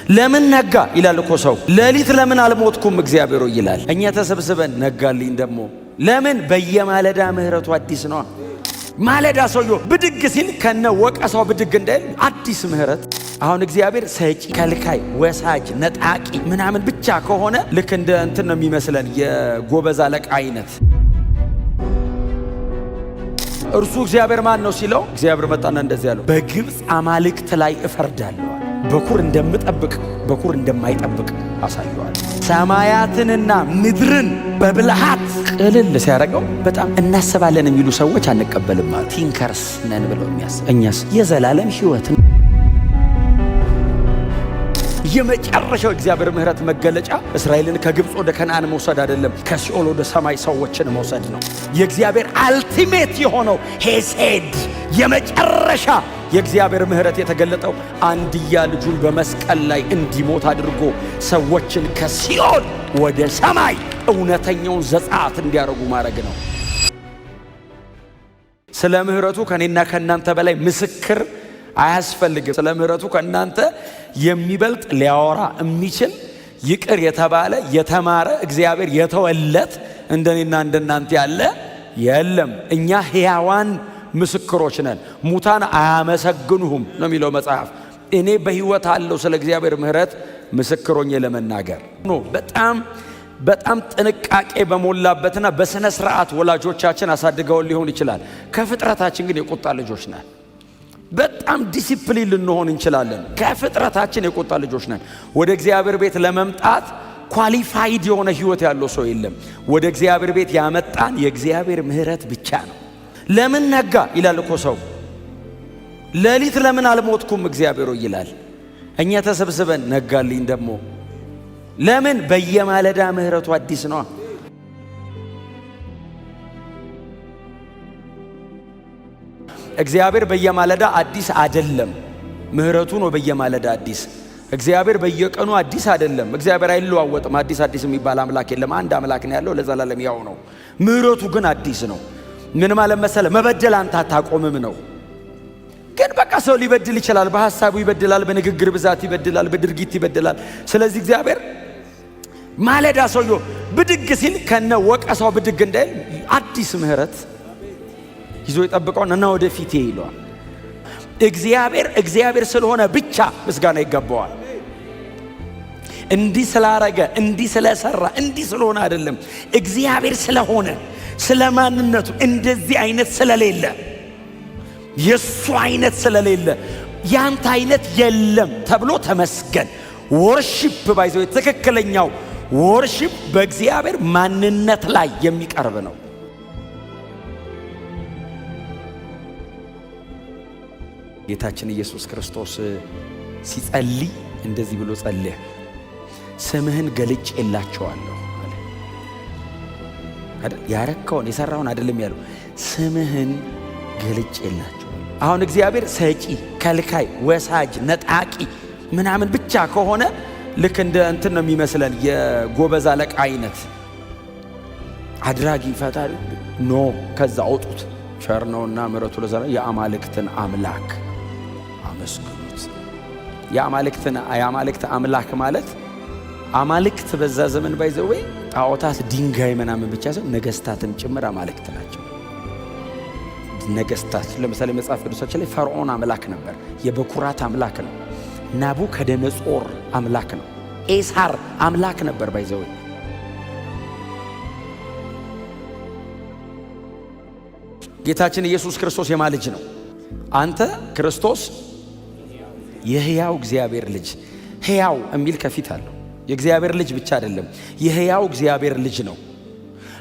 ለምን ነጋ ይላል እኮ ሰው። ሌሊት ለምን አልሞትኩም እግዚአብሔር ይላል። እኛ ተሰብስበን ነጋልኝ ደግሞ ለምን በየማለዳ ምህረቱ አዲስ ነው። ማለዳ ሰውየው ብድግ ሲል ከነ ወቀሳው ብድግ እንዳይል አዲስ ምህረት። አሁን እግዚአብሔር ሰጪ፣ ከልካይ፣ ወሳጅ፣ ነጣቂ ምናምን ብቻ ከሆነ ልክ እንደ እንትን ነው የሚመስለን የጎበዝ አለቃ አይነት። እርሱ እግዚአብሔር ማን ነው ሲለው እግዚአብሔር መጣና እንደዚህ ያለው በግብፅ አማልክት ላይ እፈርዳለሁ፣ በኩር እንደምጠብቅ በኩር እንደማይጠብቅ አሳየዋል። ሰማያትንና ምድርን በብልሃት ቅልል ሲያደርገው በጣም እናስባለን የሚሉ ሰዎች አንቀበልም ማለት ቲንከርስ ነን ብለው የሚያስብ እኛስ የዘላለም ሕይወት የመጨረሻው እግዚአብሔር ምህረት መገለጫ እስራኤልን ከግብፅ ወደ ከነዓን መውሰድ አይደለም፣ ከሲኦል ወደ ሰማይ ሰዎችን መውሰድ ነው። የእግዚአብሔር አልቲሜት የሆነው ሄሴድ የመጨረሻ የእግዚአብሔር ምህረት የተገለጠው አንድያ ልጁን በመስቀል ላይ እንዲሞት አድርጎ ሰዎችን ከሲኦል ወደ ሰማይ እውነተኛውን ዘጻት እንዲያደርጉ ማድረግ ነው። ስለ ምህረቱ ከኔና ከናንተ በላይ ምስክር አያስፈልግም። ስለ ምህረቱ ከናንተ የሚበልጥ ሊያወራ የሚችል ይቅር የተባለ የተማረ እግዚአብሔር የተወለት እንደኔና እንደናንተ ያለ የለም። እኛ ሕያዋን ምስክሮች ነን። ሙታን አያመሰግኑህም ነው የሚለው መጽሐፍ። እኔ በሕይወት አለው ስለ እግዚአብሔር ምህረት ምስክሮኜ ለመናገር ነው። በጣም ጥንቃቄ በሞላበትና በስነ ስርዓት ወላጆቻችን አሳድገውን ሊሆን ይችላል። ከፍጥረታችን ግን የቁጣ ልጆች ነን። በጣም ዲሲፕሊን ልንሆን እንችላለን። ከፍጥረታችን የቁጣ ልጆች ነን። ወደ እግዚአብሔር ቤት ለመምጣት ኳሊፋይድ የሆነ ህይወት ያለው ሰው የለም። ወደ እግዚአብሔር ቤት ያመጣን የእግዚአብሔር ምህረት ብቻ ነው። ለምን ነጋ ይላል እኮ ሰው። ሌሊት ለምን አልሞትኩም እግዚአብሔር ይላል። እኛ ተሰብስበን ነጋልኝ ደግሞ ለምን በየማለዳ ምህረቱ አዲስ ነው። እግዚአብሔር በየማለዳ አዲስ አይደለም፣ ምህረቱ ነው በየማለዳ አዲስ። እግዚአብሔር በየቀኑ አዲስ አይደለም። እግዚአብሔር አይለዋወጥም። አዲስ የሚባል አምላክ የለም። አንድ አምላክ ነው ያለው፣ ለዘላለም ያው ነው። ምህረቱ ግን አዲስ ነው። ምን ማለት መሰለ? መበደል አንተ አታቆምም ነው። ግን በቃ ሰው ሊበድል ይችላል። በሐሳቡ ይበድላል፣ በንግግር ብዛት ይበድላል፣ በድርጊት ይበድላል። ስለዚህ እግዚአብሔር ማለዳ ሰውየው ብድግ ሲል ከነ ወቀሳው ብድግ እንዳይል አዲስ ምህረት ይዞ ይጠብቀውና እና ወደፊት ይለዋል። እግዚአብሔር ስለሆነ ብቻ ምስጋና ይገባዋል። እንዲህ ስላረገ፣ እንዲህ ስለሰራ፣ እንዲህ ስለሆነ አይደለም። እግዚአብሔር ስለሆነ ስለማንነቱ እንደዚህ አይነት ስለሌለ፣ የሱ አይነት ስለሌለ፣ ያንተ አይነት የለም ተብሎ ተመስገን። ወርሺፕ ባይዘው ትክክለኛው ወርሺፕ በእግዚአብሔር ማንነት ላይ የሚቀርብ ነው። ጌታችን ኢየሱስ ክርስቶስ ሲጸልይ እንደዚህ ብሎ ጸለየ። ስምህን ገልጬላቸዋለሁ አለ አይደል? ያረከውን የሰራውን አይደለም ያለው፣ ስምህን ገልጬላቸዋለሁ። አሁን እግዚአብሔር ሰጪ፣ ከልካይ፣ ወሳጅ፣ ነጣቂ ምናምን ብቻ ከሆነ ልክ እንደ እንትን ነው የሚመስለን የጎበዝ አለቃ አይነት አድራጊ ፈጣሪ ኖ። ከዛ አውጡት። ቸር ነውና ምሕረቱ ለዘላለም የአማልክትን አምላክ አመስግኑት። የአማልክት አምላክ ማለት አማልክት በዛ ዘመን ባይዘው ጣዖታት ድንጋይ ምናምን ብቻ ሳይሆን ነገስታትም ጭምር አማልክት ናቸው። ነገስታት ለምሳሌ መጽሐፍ ቅዱሳችን ላይ ፈርዖን አምላክ ነበር፣ የበኩራት አምላክ ነው። ናቡከደነጾር አምላክ ነው። ኤሳር አምላክ ነበር ባይዘው። ጌታችን ኢየሱስ ክርስቶስ የማን ልጅ ነው? አንተ ክርስቶስ የሕያው እግዚአብሔር ልጅ። ሕያው የሚል ከፊት አለው። የእግዚአብሔር ልጅ ብቻ አይደለም፣ የሕያው እግዚአብሔር ልጅ ነው።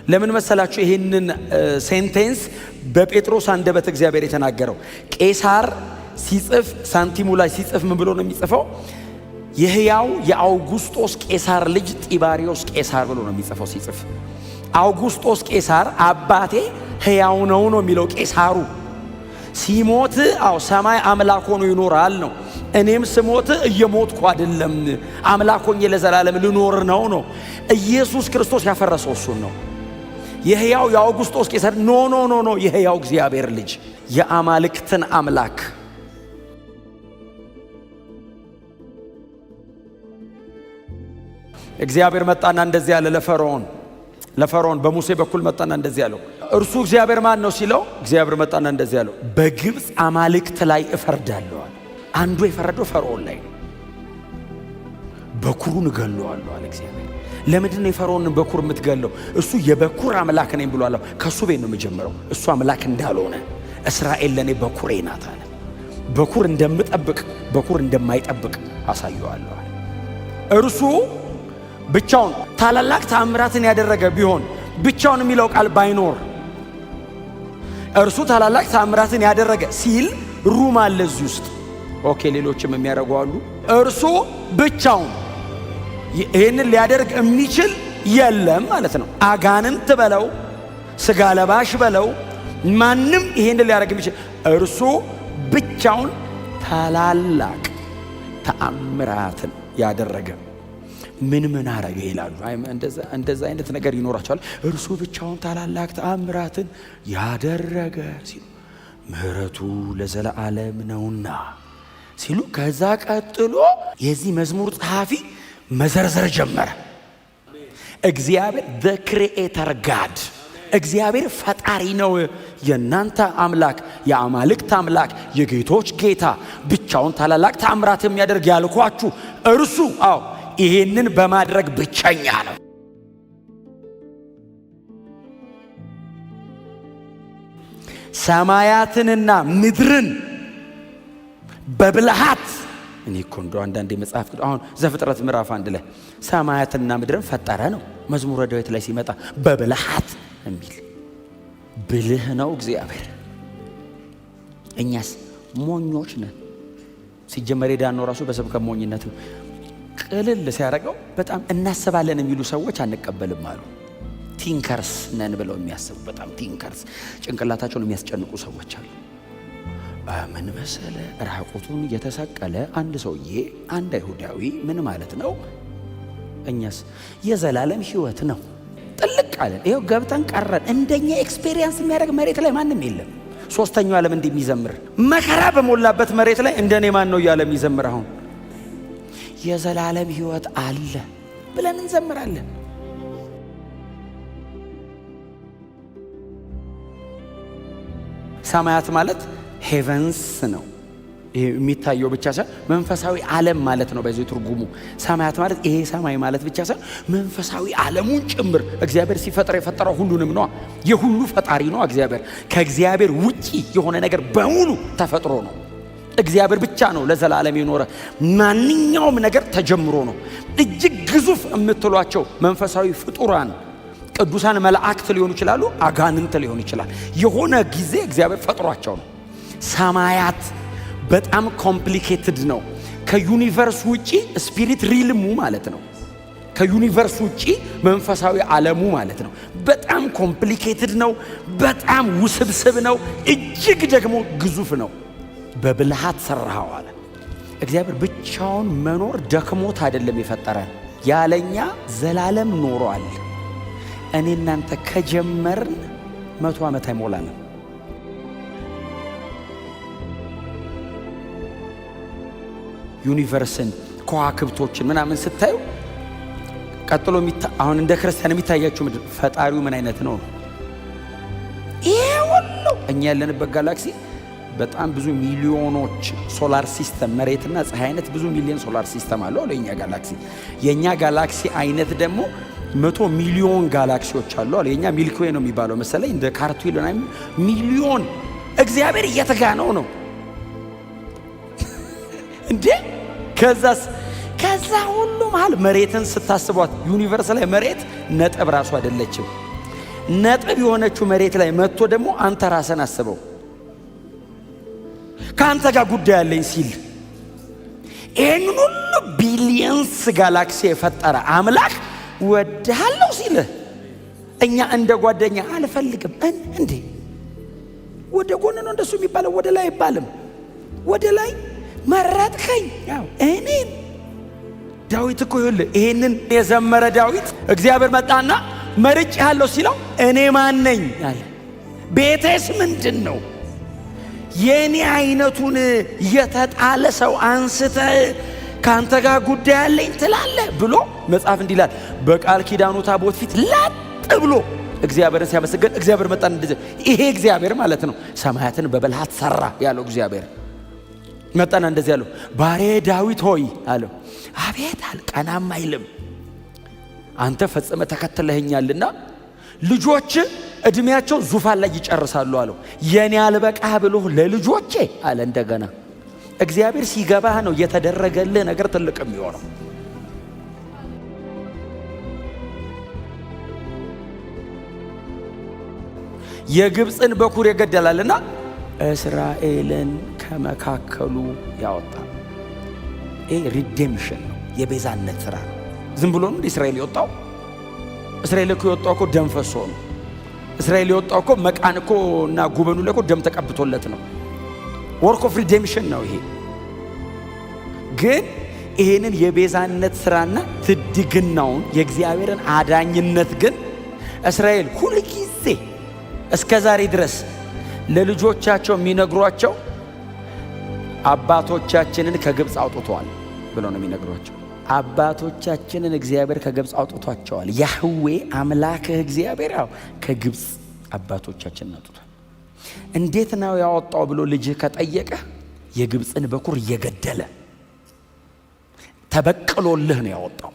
ለምን መሰላችሁ? ይህንን ሴንቴንስ በጴጥሮስ አንደበት እግዚአብሔር የተናገረው። ቄሳር ሲጽፍ ሳንቲሙ ላይ ሲጽፍ ምን ብሎ ነው የሚጽፈው? የሕያው የአውጉስጦስ ቄሳር ልጅ ጢባሪዮስ ቄሳር ብሎ ነው የሚጽፈው ሲጽፍ። አውጉስጦስ ቄሳር አባቴ ሕያው ነው የሚለው ቄሳሩ። ሲሞት ሰማይ አምላክ ሆኖ ይኖራል ነው። እኔም ስሞት እየሞትኩ አይደለም፣ አምላክ ሆኜ ለዘላለም ልኖር ነው። ኢየሱስ ክርስቶስ ያፈረሰው እሱን ነው። የሕያው የአውጉስጦስ ቄሳር ኖ የሕያው እግዚአብሔር ልጅ የአማልክትን አምላክ እግዚአብሔር መጣና እንደዚህ ያለ ለፈርዖን በሙሴ በኩል መጣና እንደዚህ ያለው እርሱ እግዚአብሔር ማን ነው ሲለው እግዚአብሔር መጣና እንደዚህ ያለው በግብፅ አማልክት ላይ እፈርዳለሁ አለ። አንዱ የፈረደው ፈርዖን ላይ ነው። በኩሩን እገለዋለሁ አለ እግዚአብሔር። ለምንድን ነው የፈርዖንን በኩር የምትገለው? እሱ የበኩር አምላክ ነኝ ብሏል። ከሱ ቤት ነው የምጀምረው። እሱ አምላክ እንዳልሆነ እስራኤል ለኔ በኩሬ ናት አለ። በኩር እንደምጠብቅ በኩር እንደማይጠብቅ አሳየዋለሁ አለ። እርሱ ብቻውን ታላላቅ ተአምራትን ያደረገ ቢሆን ብቻውን የሚለው ቃል ባይኖር እርሱ ታላላቅ ተአምራትን ያደረገ ሲል ሩም አለ እዚህ ውስጥ። ኦኬ ሌሎችም የሚያደርጉ አሉ። እርሱ ብቻውን ይህንን ሊያደርግ የሚችል የለም ማለት ነው። አጋንንት በለው ስጋ ለባሽ በለው ማንም ይህንን ሊያደርግ የሚችል እርሱ ብቻውን ታላላቅ ተአምራትን ያደረገ ምን አረገ ይላሉ። እንደዛ አይነት ነገር ይኖራቸዋል። እርሱ ብቻውን ታላላቅ ተአምራትን ያደረገ ሲሉ ምሕረቱ ለዘለዓለም ነውና ሲሉ ከዛ ቀጥሎ የዚህ መዝሙር ጸሐፊ መዘርዘር ጀመረ። እግዚአብሔር the creator God እግዚአብሔር ፈጣሪ ነው። የእናንተ አምላክ የአማልክት አምላክ የጌቶች ጌታ ብቻውን ታላላቅ ተአምራት የሚያደርግ ያልኳችሁ እርሱ ይሄንን በማድረግ ብቸኛ ነው። ሰማያትንና ምድርን በብልሃት እኔ እኮ እንደው አንዳንዴ መጽሐፍ አሁን ዘፍጥረት ምዕራፍ 1 ላይ ሰማያትንና ምድርን ፈጠረ ነው። መዝሙረ ዳዊት ላይ ሲመጣ በብልሃት የሚል ብልህ ነው እግዚአብሔር። እኛስ ሞኞች ነን። ሲጀመር ዳነው ራሱ በሰብከ ሞኝነት ነው። ቅልል ሲያደርገው በጣም እናስባለን የሚሉ ሰዎች አንቀበልም አሉ። ቲንከርስ ነን ብለው የሚያስቡ በጣም ቲንከርስ ጭንቅላታቸውን የሚያስጨንቁ ሰዎች አሉ። ምን መሰለ ራቁቱን የተሰቀለ አንድ ሰውዬ አንድ አይሁዳዊ ምን ማለት ነው? እኛስ የዘላለም ሕይወት ነው። ጥልቅ አለን። ይሄው ገብተን ቀረን። እንደኛ ኤክስፔሪየንስ የሚያደርግ መሬት ላይ ማንም የለም። ሶስተኛው ዓለም እንደሚዘምር መከራ በሞላበት መሬት ላይ እንደኔ ማን ነው እያለ የሚዘምር አሁን የዘላለም ሕይወት አለ ብለን እንዘምራለን። ሰማያት ማለት ሄቨንስ ነው። ይሄ የሚታየው ብቻ ሳይሆን መንፈሳዊ ዓለም ማለት ነው። በዚህ ትርጉሙ ሰማያት ማለት ይሄ ሰማይ ማለት ብቻ ሳይሆን መንፈሳዊ ዓለሙን ጭምር እግዚአብሔር ሲፈጥር የፈጠረው ሁሉንም ነው። የሁሉ ፈጣሪ ነው እግዚአብሔር። ከእግዚአብሔር ውጪ የሆነ ነገር በሙሉ ተፈጥሮ ነው። እግዚአብሔር ብቻ ነው ለዘላለም የኖረ። ማንኛውም ነገር ተጀምሮ ነው። እጅግ ግዙፍ የምትሏቸው መንፈሳዊ ፍጡራን ቅዱሳን መላእክት ሊሆኑ ይችላሉ፣ አጋንንት ሊሆኑ ይችላል። የሆነ ጊዜ እግዚአብሔር ፈጥሯቸው ነው። ሰማያት በጣም ኮምፕሊኬትድ ነው። ከዩኒቨርስ ውጪ ስፒሪት ሪልሙ ማለት ነው። ከዩኒቨርስ ውጪ መንፈሳዊ ዓለሙ ማለት ነው። በጣም ኮምፕሊኬትድ ነው። በጣም ውስብስብ ነው። እጅግ ደግሞ ግዙፍ ነው። በብልሃት ሰራው አለ እግዚአብሔር። ብቻውን መኖር ደክሞት አይደለም የፈጠረን፣ ያለኛ ዘላለም ኖሯል። እኔ እናንተ ከጀመርን 100 ዓመት አይሞላንም። ዩኒቨርስን ከዋክብቶችን ምናምን ስታዩ ቀጥሎ አሁን እንደ ክርስቲያን የሚታያችሁ ምድር ፈጣሪው ምን አይነት ነው? ይሄ ሁሉ እኛ ያለንበት ጋላክሲ በጣም ብዙ ሚሊዮኖች ሶላር ሲስተም መሬትና ፀሐይ አይነት ብዙ ሚሊዮን ሶላር ሲስተም አለው ለኛ ጋላክሲ። የኛ ጋላክሲ አይነት ደግሞ 100 ሚሊዮን ጋላክሲዎች አሉ አለ። የኛ ሚልኪ ዌይ ነው የሚባለው መሰለኝ እንደ ካርቱይል ሚሊዮን። እግዚአብሔር እየተጋነው ነው እንዴ? ከዛ ሁሉ መሃል መሬትን ስታስቧት ዩኒቨርስ ላይ መሬት ነጥብ ራሱ አይደለችም። ነጥብ የሆነችው መሬት ላይ መጥቶ ደግሞ አንተ ራስን አስበው ከአንተ ጋር ጉዳይ አለኝ ሲል ይህን ሁሉ ቢሊየንስ ጋላክሲ የፈጠረ አምላክ ወድሃለሁ ሲል እኛ እንደ ጓደኛ አልፈልግም እንዴ? ወደ ጎን ነው እንደሱ የሚባለው፣ ወደ ላይ አይባልም። ወደ ላይ መረጥከኝ እኔን። ዳዊት እኮ ይኸውልህ ይሄንን የዘመረ ዳዊት እግዚአብሔር መጣና መርጬሃለሁ ሲለው እኔ ማን ነኝ አለ። ቤቴስ ምንድን ነው? የኔ አይነቱን የተጣለ ሰው አንስተህ ካንተ ጋር ጉዳይ አለኝ ትላለህ ብሎ መጽሐፍ እንዲላል በቃል ኪዳኑ ታቦት ፊት ላጥ ብሎ እግዚአብሔርን ሲያመሰግን እግዚአብሔር መጣን። እንደዚህ ይሄ እግዚአብሔር ማለት ነው ሰማያትን በበልሃት ሰራ ያለው እግዚአብሔር መጣና እንደዚህ ያለው ባሪያዬ ዳዊት ሆይ አለው። አቤት አለ። ቀናም አይልም። አንተ ፈጽመ ተከተለኸኛልና ልጆች እድሜያቸው ዙፋን ላይ ይጨርሳሉ አለው። የኔ አልበቃህ ብሎ ለልጆቼ አለ። እንደገና እግዚአብሔር ሲገባህ ነው የተደረገልህ ነገር ትልቅ የሚሆነው። የግብፅን በኩር የገደላልና እስራኤልን ከመካከሉ ያወጣ። ይሄ ሪዴምሽን ነው፣ የቤዛነት ስራ ነው። ዝም ብሎ ነው እስራኤል የወጣው። እስራኤል እኮ የወጣው እኮ ደም ፈሶ ነው። እስራኤል የወጣው እኮ መቃን እኮ እና ጉበኑ ላይ እኮ ደም ተቀብቶለት ነው። ወርክ ኦፍ ሪዴምሽን ነው ይሄ። ግን ይሄንን የቤዛነት ስራና ትድግናውን የእግዚአብሔርን አዳኝነት ግን እስራኤል ሁሉ ጊዜ እስከ ዛሬ ድረስ ለልጆቻቸው የሚነግሯቸው አባቶቻችንን ከግብፅ አውጥቷል ብለው ነው የሚነግሯቸው። አባቶቻችንን እግዚአብሔር ከግብፅ አውጥቷቸዋል። ያህዌ አምላክህ እግዚአብሔር ከግብፅ አባቶቻችንን አውጥቷል። እንዴት ነው ያወጣው ብሎ ልጅህ ከጠየቀ የግብፅን በኩር እየገደለ ተበቅሎልህ ነው ያወጣው።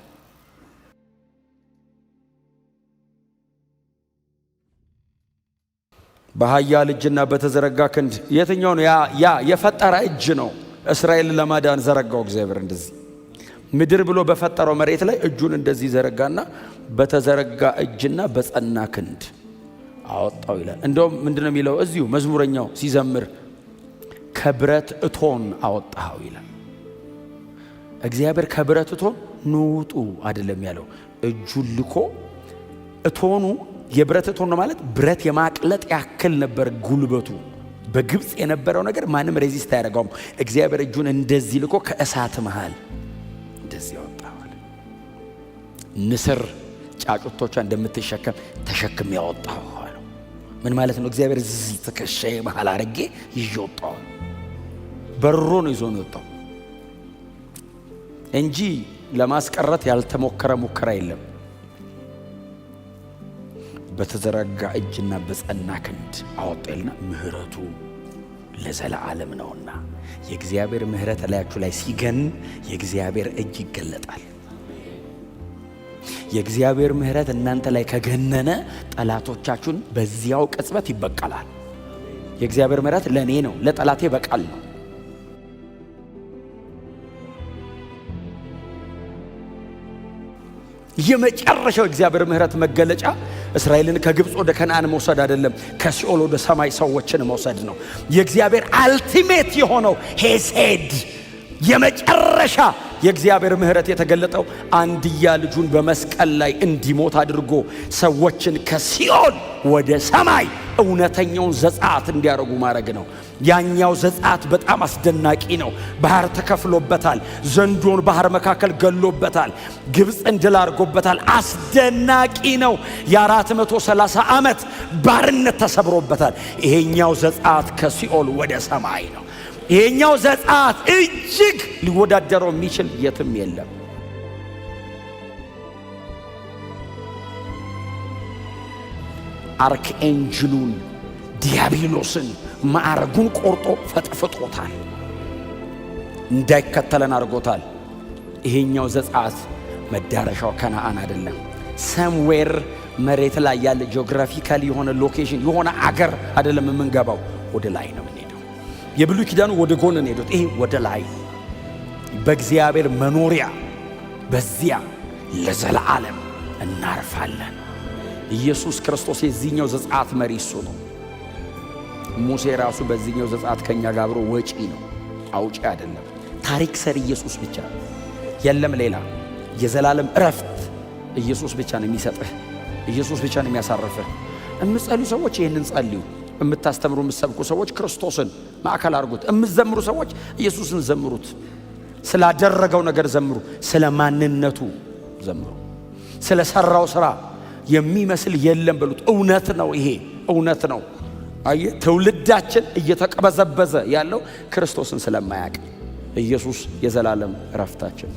በኃያል እጅና በተዘረጋ ክንድ። የትኛው ነው? ያ የፈጠረ እጅ ነው። እስራኤልን ለማዳን ዘረጋው እግዚአብሔር። እንደዚህ ምድር ብሎ በፈጠረው መሬት ላይ እጁን እንደዚህ ዘረጋና በተዘረጋ እጅና በጸና ክንድ አወጣው ይላል። እንደውም ምንድነው የሚለው እዚሁ መዝሙረኛው ሲዘምር ከብረት እቶን አወጣው ይላል። እግዚአብሔር ከብረት እቶን ንውጡ አይደለም ያለው፣ እጁን ልኮ እቶኑ የብረት እቶን ነው ማለት ብረት የማቅለጥ ያክል ነበር ጉልበቱ። በግብፅ የነበረው ነገር ማንም ሬዚስት አያደርገውም። እግዚአብሔር እጁን እንደዚህ ልኮ ከእሳት መሃል እንደዚህ ያወጣው። ንስር ጫጩቶቿ እንደምትሸከም ተሸክም ያወጣው። ምን ማለት ነው? እግዚአብሔር እዚህ ተከሻዬ መሃል አድርጌ ይዤ ወጣው። በሮ ነው ይዞ ነው ወጣው እንጂ ለማስቀረት ያልተሞከረ ሙከራ የለም። በተዘረጋ እጅና በጸና ክንድ አወጣልና ምህረቱ ለዘላለም ነውና። የእግዚአብሔር ምህረት ላያችሁ ላይ ሲገን የእግዚአብሔር እጅ ይገለጣል። የእግዚአብሔር ምህረት እናንተ ላይ ከገነነ ጠላቶቻችሁን በዚያው ቅጽበት ይበቀላል። የእግዚአብሔር ምህረት ለኔ ነው፣ ለጠላቴ በቃል ነው። የመጨረሻው እግዚአብሔር ምህረት መገለጫ እስራኤልን ከግብፅ ወደ ከነዓን መውሰድ አይደለም፣ ከሲኦል ወደ ሰማይ ሰዎችን መውሰድ ነው። የእግዚአብሔር አልቲሜት የሆነው ሄሴድ የመጨረሻ የእግዚአብሔር ምህረት የተገለጠው አንድያ ልጁን በመስቀል ላይ እንዲሞት አድርጎ ሰዎችን ከሲኦል ወደ ሰማይ እውነተኛውን ዘጻት እንዲያደርጉ ማድረግ ነው። ያኛው ዘጻት በጣም አስደናቂ ነው። ባህር ተከፍሎበታል። ዘንዶን ባህር መካከል ገሎበታል። ግብፅን ድል አድርጎበታል። አስደናቂ ነው። የ430 ዓመት ባርነት ተሰብሮበታል። ይሄኛው ዘጻት ከሲኦል ወደ ሰማይ ነው። ይሄኛው ዘጻት እጅግ ሊወዳደረው የሚችል የትም የለም። አርክኤንጅሉን ዲያብሎስን ማዕረጉን ቆርጦ ፈጥፍጦታል። እንዳይከተለን አድርጎታል። ይሄኛው ዘጻት መዳረሻው ከነዓን አይደለም። ሰምዌር መሬት ላይ ያለ ጂኦግራፊካሊ የሆነ ሎኬሽን የሆነ አገር አይደለም የምንገባው፣ ወደ ላይ ነው የምንሄደው። የብሉይ ኪዳኑ ወደ ጎን ነው ሄዶት፣ ይሄ ወደ ላይ በእግዚአብሔር መኖሪያ በዚያ ለዘላለም እናርፋለን። ኢየሱስ ክርስቶስ የዚህኛው ዘጻት መሪ እሱ ነው። ሙሴ ራሱ በዚህኛው ዘጻት ከኛ ጋር አብሮ ወጪ ነው፣ አውጪ አይደለም። ታሪክ ሰሪ ኢየሱስ ብቻ የለም ሌላ። የዘላለም እረፍት ኢየሱስ ብቻ ነው የሚሰጥህ፣ ኢየሱስ ብቻ ነው የሚያሳርፍህ። እምትጸልዩ ሰዎች ይህንን ጸልዩ። እምታስተምሩ የምትሰብኩ ሰዎች ክርስቶስን ማዕከል አድርጉት። እምትዘምሩ ሰዎች ኢየሱስን ዘምሩት። ስላደረገው ነገር ዘምሩ፣ ስለ ማንነቱ ዘምሩ። ስለ ሰራው ስራ የሚመስል የለም በሉት። እውነት ነው፣ ይሄ እውነት ነው። አየ ትውልዳችን እየተቀበዘበዘ ያለው ክርስቶስን ስለማያውቅ ኢየሱስ የዘላለም እረፍታችን